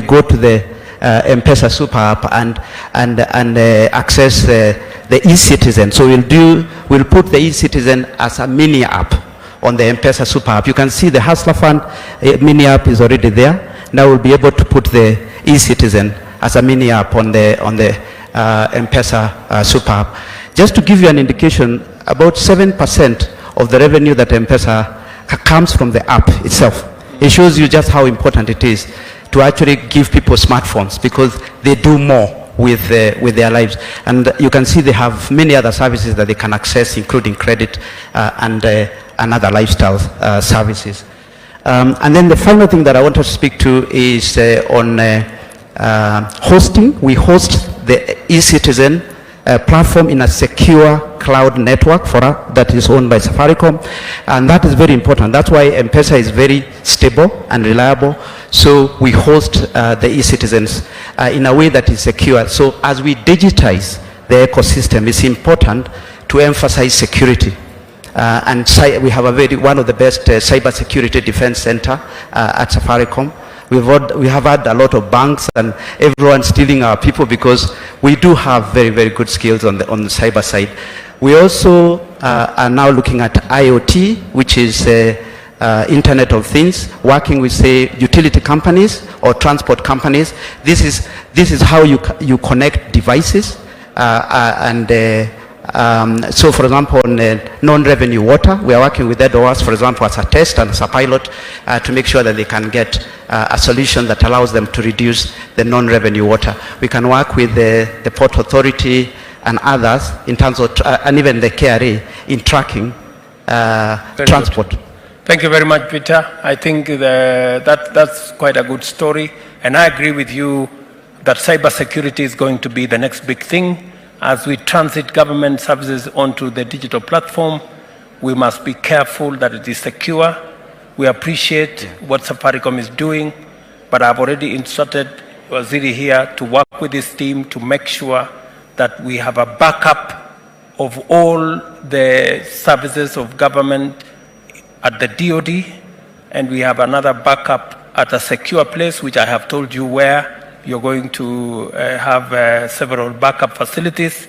go to the M-Pesa super app and access the e-citizen. So we'll put the e-citizen as a mini app on the M-Pesa super app. You can see the Hustler Fund mini app is already there. Now we'll be able to put the e-citizen as a mini app on the M-Pesa super app. Just to give you an indication, about 7% of the revenue that M-Pesa comes from the app itself. It shows you just how important it is to actually give people smartphones, because they do more with their lives. And you can see they have many other services that they can access, including credit and other lifestyle services. And then the final thing that I want to speak to is on hosting. We host the e-citizen platform in a secure cloud network that is owned by Safaricom, and that is very important. That's why M-Pesa is very stable and reliable. So we host the e-citizens in a way that is secure. So as we digitize the ecosystem, it's important to emphasize security. And we have one of the best cyber security defense center at Safaricom. We have had a lot of banks and everyone stealing our people, because we do have very, very good skills on the cyber side. We also are now looking at IoT, which is Internet of Things, working with, say, utility companies or transport companies. This is how you connect devices so, for example, on non-revenue water, we are working with EDOAS, for example, as a test and as a pilot to make sure that they can get a solution that allows them to reduce the non-revenue water. We can work with the Port Authority and others in terms of, and even the KRA in tracking transport. Good. Thank you very much, Peter. I think that's quite a good story. And I agree with you that cybersecurity is going to be the next big thing. As we transit government services onto the digital platform, we must be careful that it is secure. We appreciate what Safaricom is doing, but I've already instructed Waziri here to work with his team to make sure that we have a backup of all the services of government at the DOD, and we have another backup at a secure place, which I have told you where. You're going to have several backup facilities,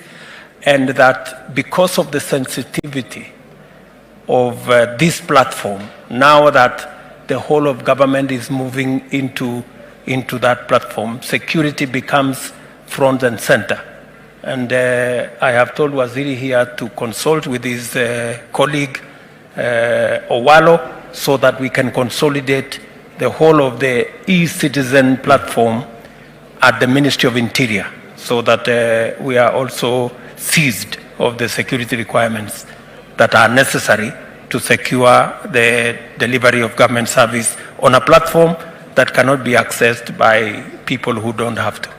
and that because of the sensitivity of this platform, now that the whole of government is moving into that platform, security becomes front and center. And I have told Waziri here to consult with his colleague Owalo, so that we can consolidate the whole of the e-citizen platform at the Ministry of Interior, so that we are also seized of the security requirements that are necessary to secure the delivery of government service on a platform that cannot be accessed by people who don't have to.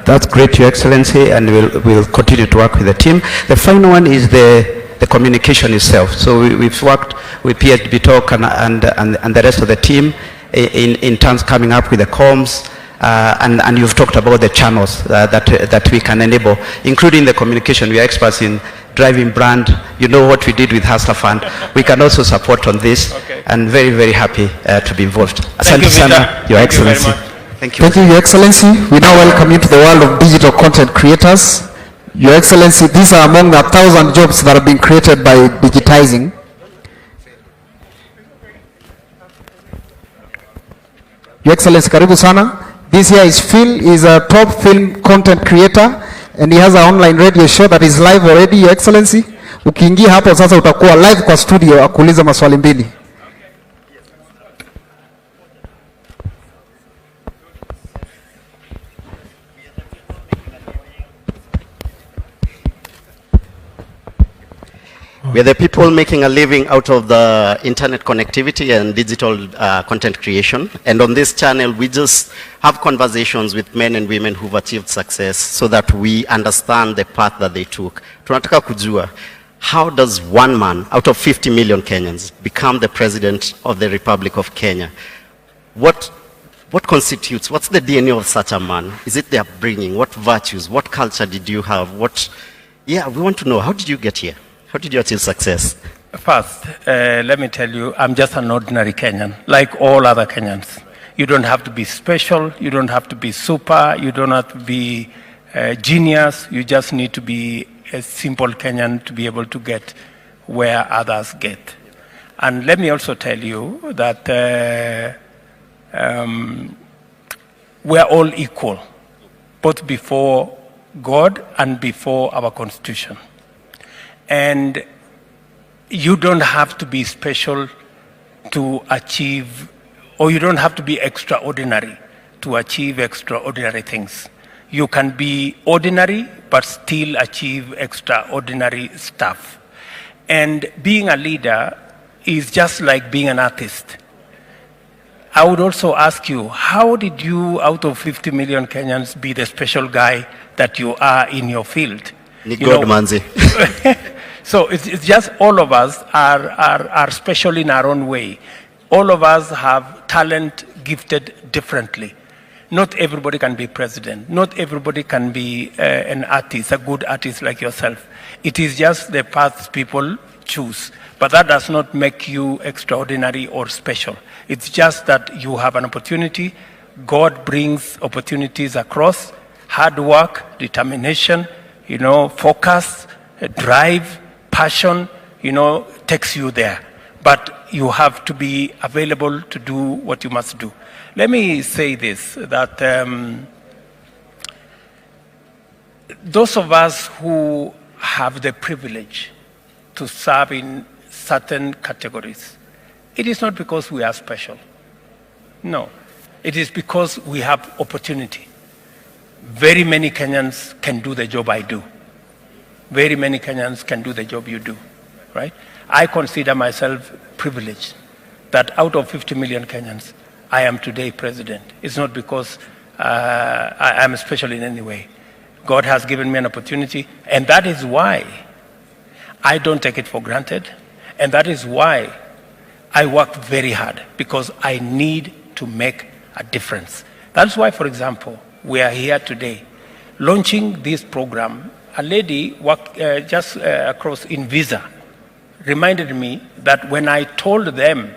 That's great, Your Excellency, and we'll continue to work with the team. The final one is the communication itself. So we've worked with PHB Talk and the rest of the team in terms of coming up with the comms. And you've talked about the channels that we can enable, including the communication. We are experts in driving brand. You know what we did with Hustler Fund. We can also support on this, and very, very happy to be involved. Thank you, Peter. Your Excellency. Thank you. Thank you, Your Excellency. We now welcome you to the world of digital content creators. Your Excellency, these are among the 1,000 jobs that have been created by digitizing. Your Excellency, karibu sana. This here is Phil. He's a top film content creator, and he has an online radio show that is live already, Your Excellency. Ukiingia hapo sasa utakuwa live kwa studio akuuliza maswali mbili. We are the people making a living out of the internet connectivity and digital content creation. And on this channel, we just have conversations with men and women who've achieved success so that we understand the path that they took. Tunataka kujua, how does one man out of 50 million Kenyans become the president of the Republic of Kenya? What constitutes, what's the DNA of such a man? Is it their upbringing? What virtues? What culture did you have? Yeah, we want to know, how did you get here? How did you achieve success? First, let me tell you, I'm just an ordinary Kenyan, like all other Kenyans. You don't have to be special. You don't have to be super. You don't have to be genius. You just need to be a simple Kenyan to be able to get where others get. And let me also tell you that we're all equal, both before God and before our Constitution. And you don't have to be special to achieve, or you don't have to be extraordinary to achieve extraordinary things. You can be ordinary, but still achieve extraordinary stuff. And being a leader is just like being an artist. I would also ask you, how did you, out of 50 million Kenyans, be the special guy that you are in your field? Manzi. So it's just all of us are special in our own way. All of us have talent gifted differently. Not everybody can be president. Not everybody can be an artist, a good artist like yourself. It is just the paths people choose. But that does not make you extraordinary or special. It's just that you have an opportunity. God brings opportunities across. Hard work, determination, focus, drive, passion, takes you there. But you have to be available to do what you must do. Let me say this, that those of us who have the privilege to serve in certain categories, it is not because we are special. No, it is because we have opportunity. Very many Kenyans can do the job I do. Very many Kenyans can do the job you do, right? I consider myself privileged that out of 50 million Kenyans, I am today president. It's not because I am special in any way. God has given me an opportunity, and that is why I don't take it for granted, and that is why I work very hard, because I need to make a difference. That's why, for example, we are here today launching this program. A lady just across in Visa reminded me that when I told them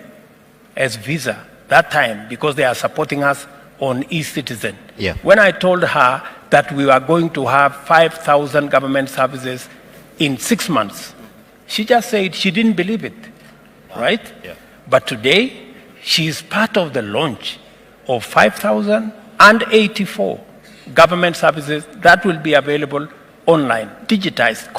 as Visa that time, because they are supporting us on e-citizen, when I told her that we were going to have 5,000 government services in 6 months, she just said she didn't believe it, right? Yeah. But today, she is part of the launch of 5,084 government services that will be available online, digitized.